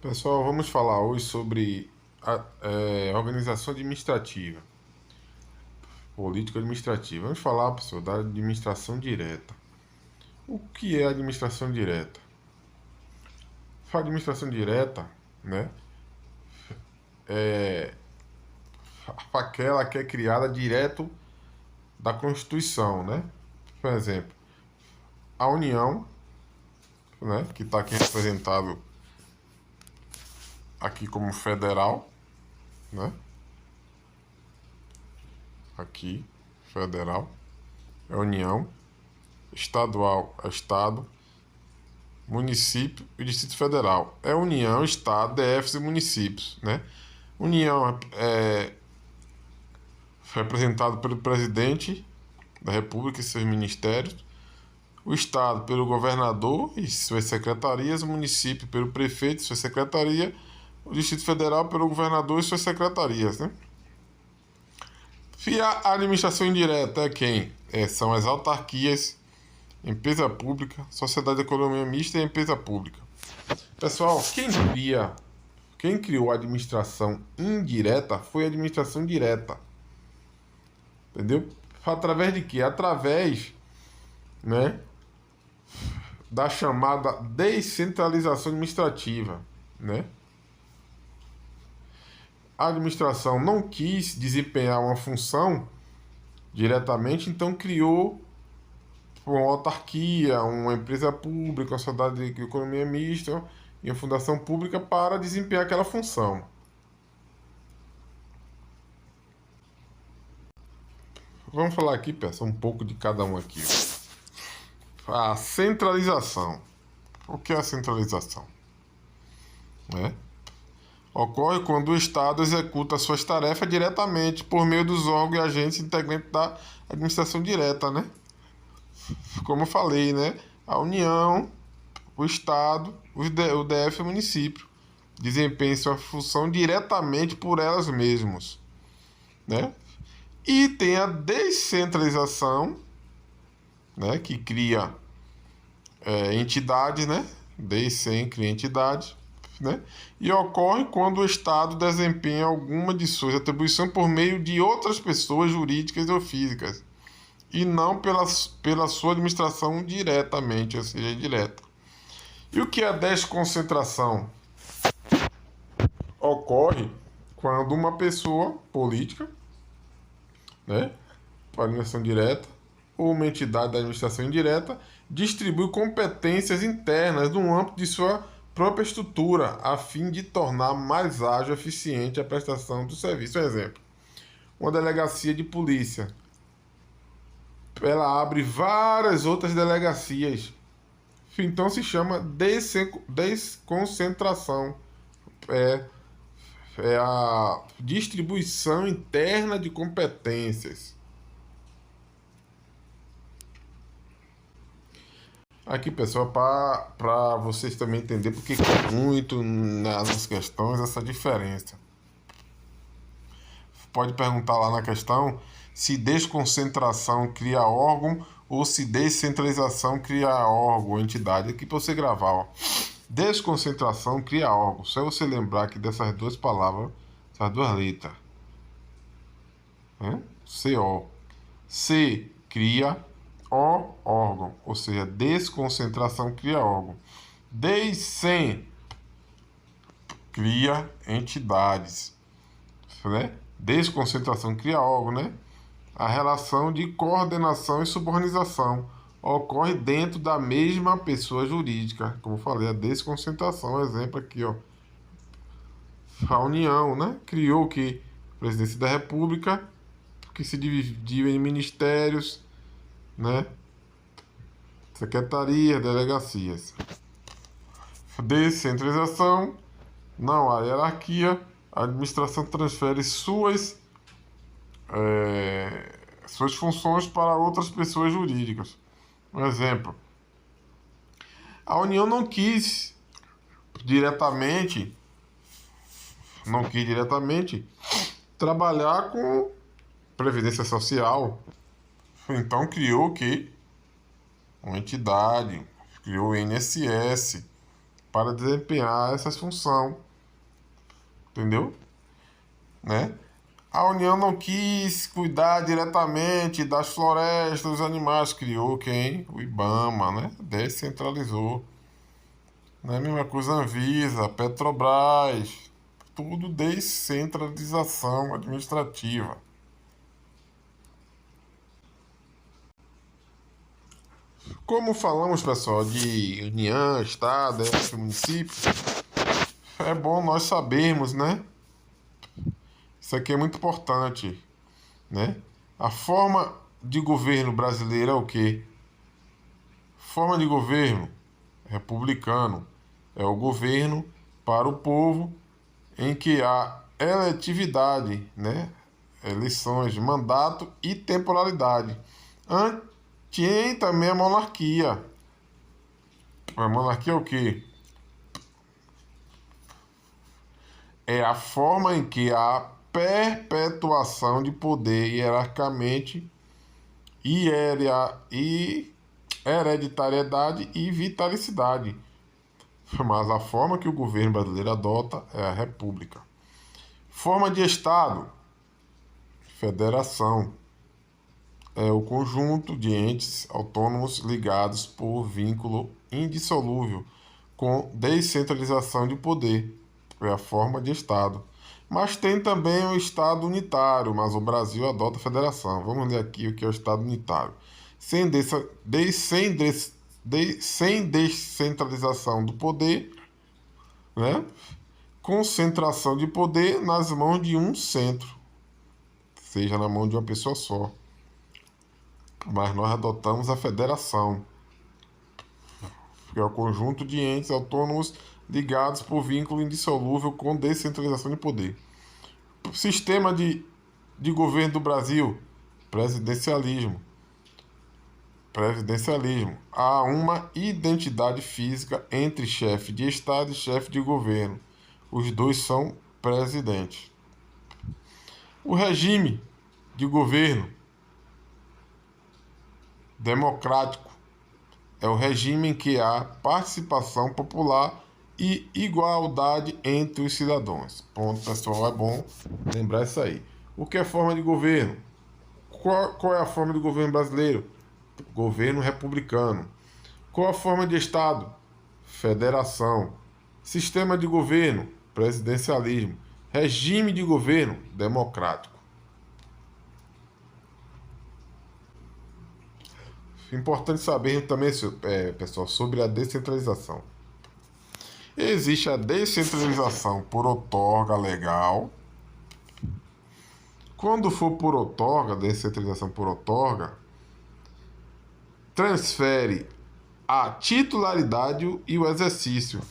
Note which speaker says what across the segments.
Speaker 1: Pessoal, vamos falar hoje sobre organização administrativa, política administrativa. Vamos falar, pessoal, da administração direta. O que é administração direta? A administração direta, né, é aquela que é criada direto da Constituição, né? Por exemplo, a União, né, que está aqui representado aqui como federal, né? Aqui, federal, é União, estadual é Estado, município e Distrito Federal. É União, Estado, DFs e municípios, né? União é representado pelo presidente da República e seus ministérios, o Estado pelo governador e suas secretarias, o município pelo prefeito e sua secretaria, o Distrito Federal pelo governador e suas secretarias, né? E a administração indireta é quem? São as autarquias, empresa pública, sociedade de economia mista e empresa pública. Pessoal, quem criou a administração indireta foi a administração direta. Entendeu? Através de quê? Através, né, da chamada descentralização administrativa, né? A administração não quis desempenhar uma função diretamente, então criou uma autarquia, uma empresa pública, uma sociedade de economia mista e uma fundação pública para desempenhar aquela função. Vamos falar aqui, pessoal, um pouco de cada um aqui. A centralização. O que é a centralização? Ocorre quando o Estado executa suas tarefas diretamente por meio dos órgãos e agentes integrantes da administração direta, né? Como eu falei, né? A União, o Estado, o DF e o município desempenham sua função diretamente por elas mesmas, né? E tem a descentralização, né? Que cria entidades, né? Descem cria entidades, né? E ocorre quando o Estado desempenha alguma de suas atribuições por meio de outras pessoas jurídicas ou físicas e não pela sua administração diretamente, ou seja, direta. E o que é a desconcentração? Ocorre quando uma pessoa política, né, para administração direta, ou uma entidade da administração indireta, distribui competências internas no âmbito de sua própria estrutura, a fim de tornar mais ágil e eficiente a prestação do serviço. Por exemplo, uma delegacia de polícia, ela abre várias outras delegacias, então se chama desconcentração. É a distribuição interna de competências. Aqui, pessoal, para vocês também entenderem porque muito nas questões essa diferença. Pode perguntar lá na questão se desconcentração cria órgão ou se descentralização cria órgão ou entidade. Aqui para você gravar, ó. Desconcentração cria órgão. Só você lembrar que dessas duas palavras, essas duas letras, CO. C cria O órgão, ou seja, desconcentração cria órgão. Descem cria entidades, né? Desconcentração cria órgão, né? A relação de coordenação e subordinação ocorre dentro da mesma pessoa jurídica. Como eu falei, a desconcentração, exemplo aqui, ó. A União, né? Criou o que? Presidência da República, que se dividiu em ministérios, né? Secretarias, delegacias. Descentralização, não há hierarquia, a administração transfere suas funções para outras pessoas jurídicas. Um exemplo, a União não quis diretamente trabalhar com Previdência Social. Então criou uma entidade, criou o INSS para desempenhar essas funções, entendeu? Né? A União não quis cuidar diretamente das florestas, dos animais, criou quem? O IBAMA, né? Descentralizou. Não é a mesma coisa Anvisa, Petrobras, tudo descentralização administrativa. Como falamos, pessoal, de União, Estado, município, é bom nós sabermos, né? Isso aqui é muito importante, né? A forma de governo brasileiro é o quê? Forma de governo republicano é o governo para o povo em que há eletividade, né? Eleições, mandato e temporalidade. Tem também a monarquia. A monarquia é o quê? É a forma em que há perpetuação de poder hierarquicamente e hereditariedade e vitalicidade. Mas a forma que o governo brasileiro adota é a república. Forma de Estado, federação. É o conjunto de entes autônomos ligados por vínculo indissolúvel com descentralização de poder. É a forma de Estado. Mas tem também o Estado unitário, mas o Brasil adota a federação. Vamos ler aqui o que é o Estado unitário. Sem descentralização do poder, né? Concentração de poder nas mãos de um centro, seja na mão de uma pessoa só. Mas nós adotamos a federação, que é o conjunto de entes autônomos ligados por vínculo indissolúvel com descentralização de poder. Sistema de governo do Brasil, presidencialismo. Presidencialismo. Há uma identidade física entre chefe de Estado e chefe de governo. Os dois são presidentes. O regime de governo democrático é o regime em que há participação popular e igualdade entre os cidadãos. Ponto, pessoal, é bom lembrar isso aí. O que é forma de governo? Qual é a forma de governo brasileiro? Governo republicano. Qual a forma de Estado? Federação. Sistema de governo? Presidencialismo. Regime de governo? Democrático. Importante saber também, pessoal, sobre a descentralização. Existe a descentralização por outorga legal. Quando for por outorga, descentralização por outorga, transfere a titularidade e o exercício,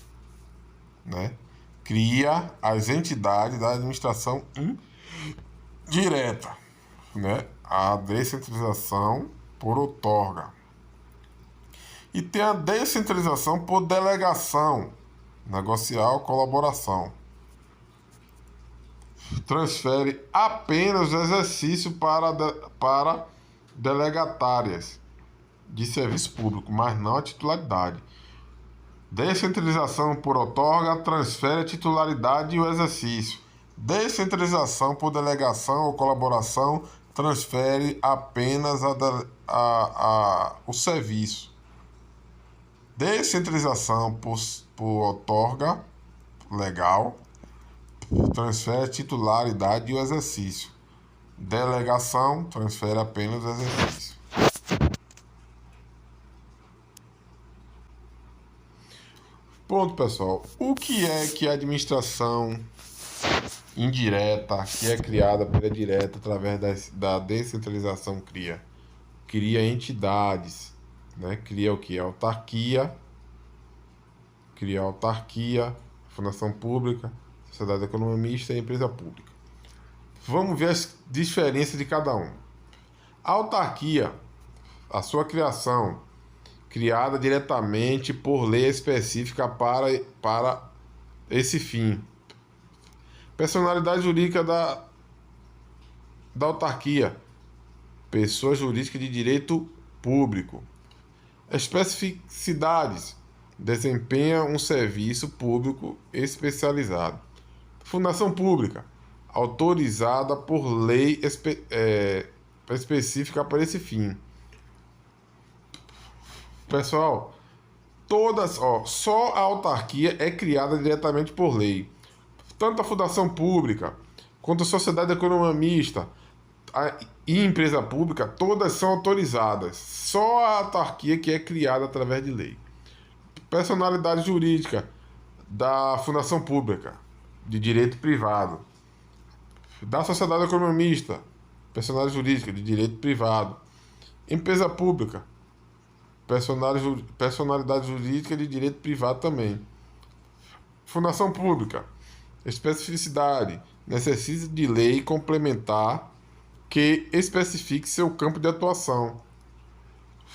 Speaker 1: né? Cria as entidades da administração indireta, né? A descentralização por outorga. E tem a descentralização por delegação, negocial, colaboração. Transfere apenas o exercício para delegatárias de serviço público, mas não a titularidade. Descentralização por outorga transfere a titularidade e o exercício. Descentralização por delegação ou colaboração transfere apenas o serviço. Descentralização por outorga legal transfere a titularidade e o exercício. Delegação transfere apenas o exercício. Ponto, pessoal. O que é que a administração indireta, que é criada pela direta através da descentralização cria? Cria entidades, né? Cria o que? Autarquia, fundação pública, sociedade econômica mista e empresa pública. Vamos ver as diferenças de cada um. A autarquia, a sua criação, criada diretamente por lei específica para esse fim. Personalidade jurídica da autarquia, pessoa jurídica de direito público. Especificidades, desempenha um serviço público especializado. Fundação pública, autorizada por lei específica para esse fim. Pessoal, só a autarquia é criada diretamente por lei. Tanto a fundação pública quanto a sociedade de economia mista e empresa pública, todas são autorizadas. Só a autarquia que é criada através de lei. Personalidade jurídica da fundação pública, de direito privado. Da sociedade economista, personalidade jurídica de direito privado. Empresa pública, personalidade jurídica de direito privado também. Fundação pública, especificidade, necessita de lei complementar que especifique seu campo de atuação.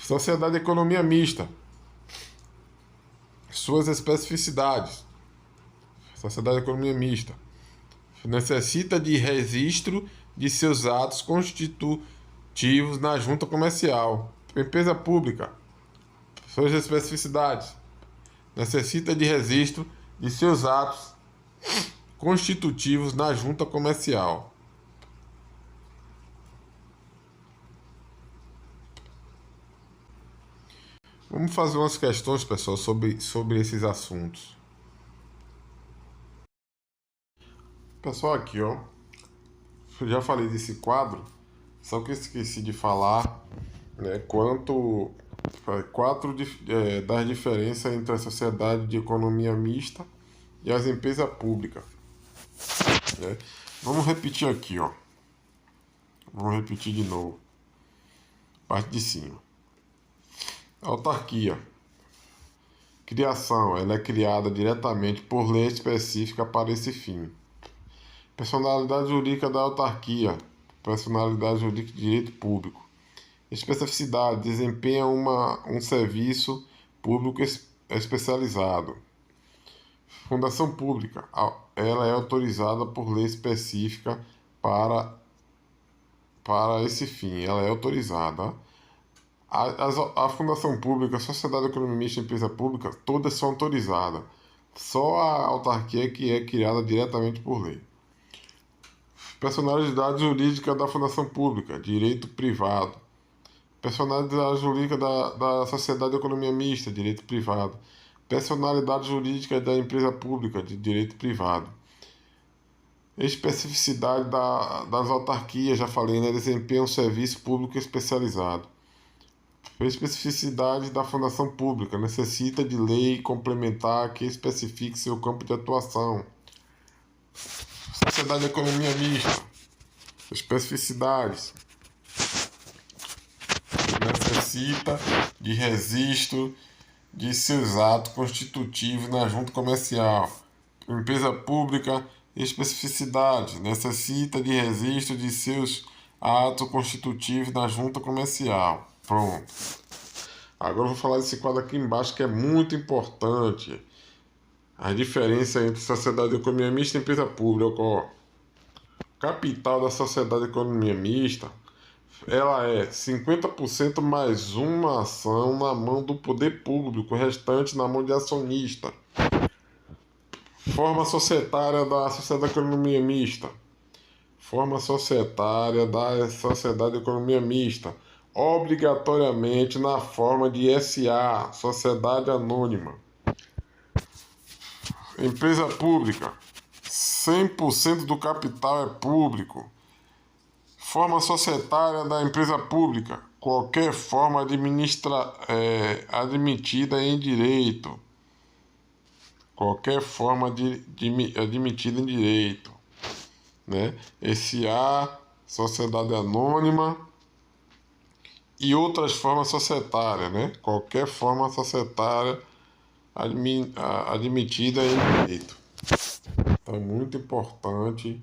Speaker 1: Sociedade de economia mista, suas especificidades. Sociedade de economia mista necessita de registro de seus atos constitutivos na junta comercial. Empresa pública, suas especificidades, necessita de registro de seus atos constitutivos na junta comercial. Vamos fazer umas questões, pessoal, sobre esses assuntos. Pessoal, aqui, ó, eu já falei desse quadro, só que eu esqueci de falar, né, das diferenças entre a sociedade de economia mista e as empresas públicas, né? Vamos repetir aqui, ó. Vamos repetir de novo. Parte de cima. Autarquia. Criação. Ela é criada diretamente por lei específica para esse fim. Personalidade jurídica da autarquia. Personalidade jurídica de direito público. Especificidade. Desempenha um serviço público especializado. Fundação pública. Ela é autorizada por lei específica para esse fim. Ela é autorizada. A fundação pública, a sociedade economista e empresa pública, todas são autorizadas. Só a autarquia que é criada diretamente por lei. Personalidade jurídica da fundação pública, direito privado. Personalidade jurídica da sociedade de economia mista, direito privado. Personalidade jurídica da empresa pública, de direito privado. Especificidade das autarquias, já falei, né? Desempenha um serviço público especializado. Especificidade da fundação pública, necessita de lei complementar que especifique seu campo de atuação. Sociedade de economia mista, especificidades, necessita de registro de seus atos constitutivos na junta comercial. Empresa pública, especificidade, necessita de registro de seus atos constitutivos na junta comercial. Pronto. Agora eu vou falar desse quadro aqui embaixo que é muito importante. A diferença entre sociedade de economia mista e empresa pública. Ó. Capital da sociedade de economia mista, ela é 50% mais uma ação na mão do poder público, o restante na mão de acionista. Forma societária da sociedade de economia mista. Forma societária da sociedade de economia mista. Obrigatoriamente na forma de SA, Sociedade Anônima. Empresa pública, 100% do capital é público. Forma societária da empresa pública, qualquer forma admitida em direito. Qualquer forma admitida em direito. Né? SA, Sociedade Anônima e outras formas societárias, né? Qualquer forma societária admitida em direito. Então é muito importante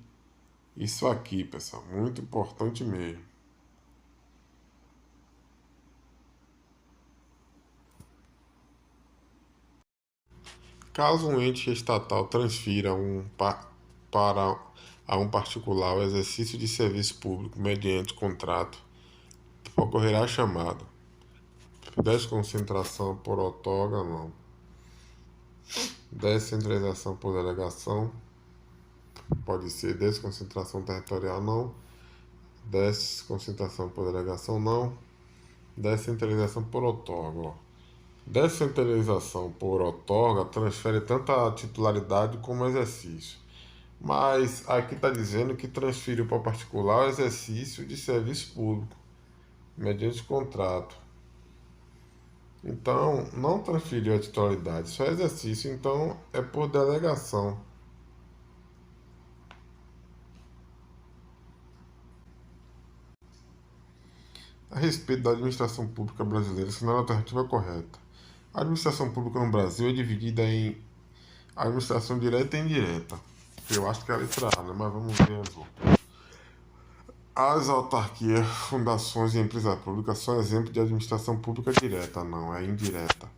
Speaker 1: isso aqui, pessoal, muito importante mesmo. Caso um ente estatal transfira para um particular o exercício de serviço público mediante contrato, ocorrerá a chamada desconcentração por outorga, não. Descentralização por delegação. Pode ser desconcentração territorial, não. Desconcentração por delegação, não. Descentralização por outorga. Descentralização por outorga transfere tanto a titularidade como o exercício. Mas aqui está dizendo que transferiu para particular o exercício de serviço público, mediante contrato. Então, não transferiu a titularidade, só exercício, então é por delegação. A respeito da administração pública brasileira, assinale a alternativa correta. A administração pública no Brasil é dividida em administração direta e indireta. Eu acho que é a letra A, né? Mas vamos ver as outras. As autarquias, fundações e empresas públicas são exemplo de administração pública direta, não, é indireta.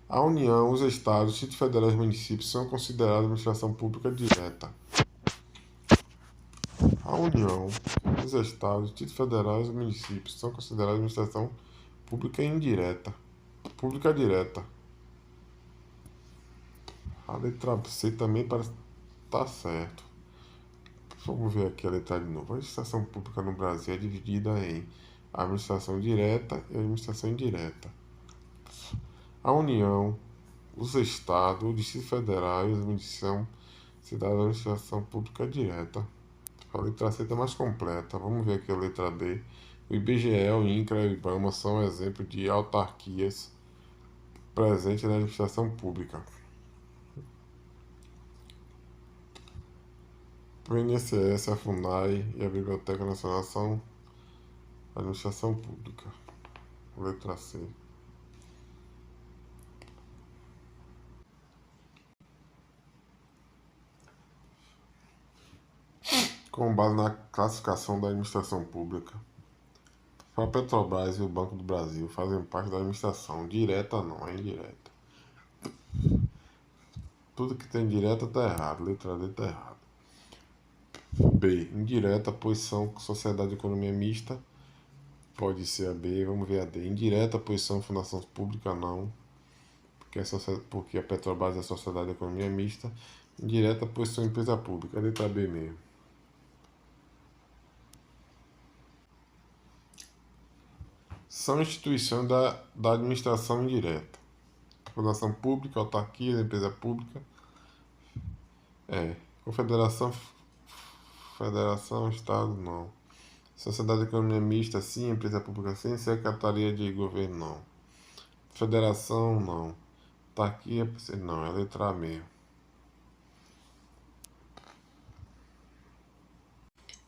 Speaker 1: A União, os Estados, os Distritos Federais e os municípios são considerados administração pública direta. A União, os Estados, os Distritos Federais e os municípios são considerados administração pública indireta. Pública direta. A letra C também parece estar certo. Vamos ver aqui a letra de novo. A administração pública no Brasil é dividida em administração direta e administração indireta. A União, os Estados, o Distrito Federal e as municípios se dá a administração pública direta. A letra C está mais completa. Vamos ver aqui a letra D. O IBGE, o INCRA e o IBAMA são exemplos de autarquias presentes na administração pública. O INSS, a FUNAI e a Biblioteca Nacional são administração pública. Letra C. Com base na classificação da administração pública, a Petrobras e o Banco do Brasil fazem parte da administração direta, não, é indireta. Tudo que tem direta está errado. Letra D está errado. B. Indireta, pois são sociedade de economia mista. Pode ser a B. Vamos ver a D. Indireta, pois são fundação pública, não. Porque a Petrobras é sociedade de economia mista. Indireta, pois são empresa pública. Letra B mesmo. São instituições da administração indireta. Fundação pública, autarquia, empresa pública. Confederação, federação, estado, não. Sociedade de economia mista, sim. Empresa pública, sim. Secretaria de governo, não. Federação, não. Autarquia, não. É letra A mesmo.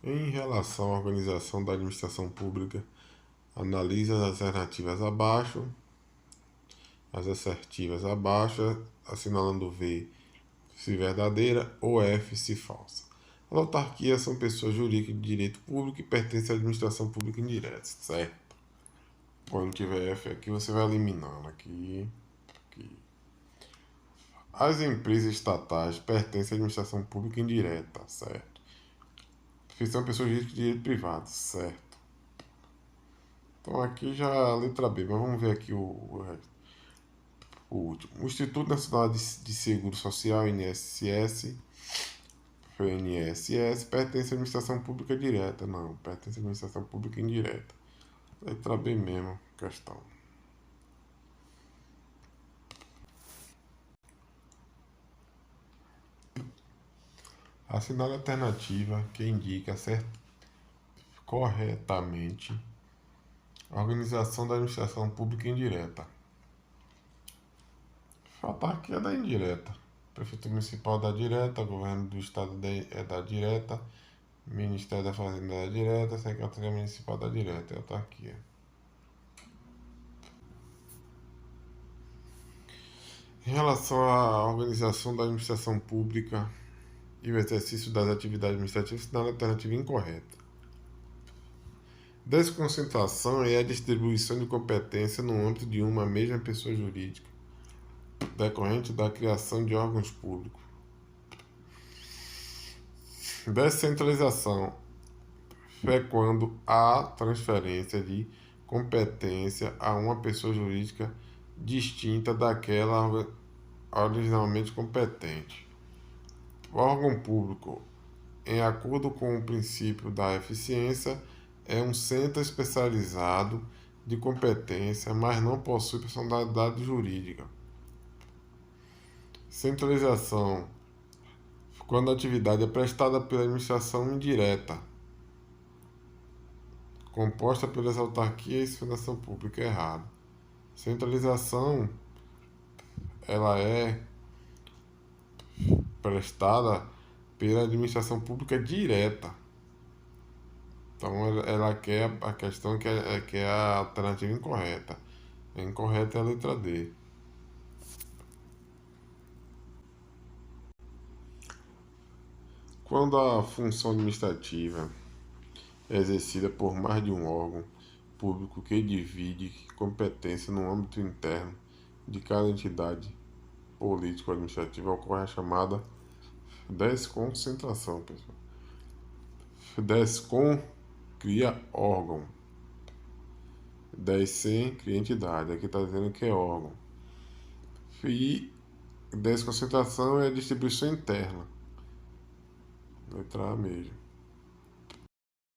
Speaker 1: Em relação à organização da administração pública, analise as alternativas abaixo, as assertivas abaixo, assinalando V se verdadeira ou F se falsa. As autarquias são pessoas jurídicas de direito público e pertencem à administração pública indireta, certo? Quando tiver F aqui, você vai eliminando aqui. As empresas estatais pertencem à administração pública indireta, certo? São pessoas jurídicas de direito privado, certo? Então aqui já a letra B, mas vamos ver aqui o resto. O último. O Instituto Nacional de Seguro Social, INSS, pertence à administração pública direta. Não, pertence à administração pública indireta. Letra B mesmo, questão. Assinale a alternativa que indica corretamente a organização da administração pública indireta. Aqui é da indireta. Prefeito municipal da direta, governo do estado é da direta, Ministério da Fazenda da direta, Secretaria Municipal da direta, é autarquia. Em relação à organização da administração pública e o exercício das atividades administrativas, assinale a alternativa incorreta. Desconcentração é a distribuição de competência no âmbito de uma mesma pessoa jurídica, decorrente da criação de órgãos públicos. Descentralização é quando há transferência de competência a uma pessoa jurídica distinta daquela originalmente competente. O órgão público, em acordo com o princípio da eficiência, é um centro especializado de competência, mas não possui personalidade jurídica. Centralização, quando a atividade é prestada pela administração indireta, composta pelas autarquias e fundação pública. Errado. Centralização, ela é prestada pela administração pública direta. Então ela quer a questão que é a alternativa incorreta. A incorreta é a letra D. Quando a função administrativa é exercida por mais de um órgão público que divide competência no âmbito interno de cada entidade político-administrativa, ocorre a chamada desconcentração, pessoal. Descon cria órgão. Descem cria entidade. Aqui está dizendo que é órgão. E desconcentração é a distribuição interna. Letra A mesmo.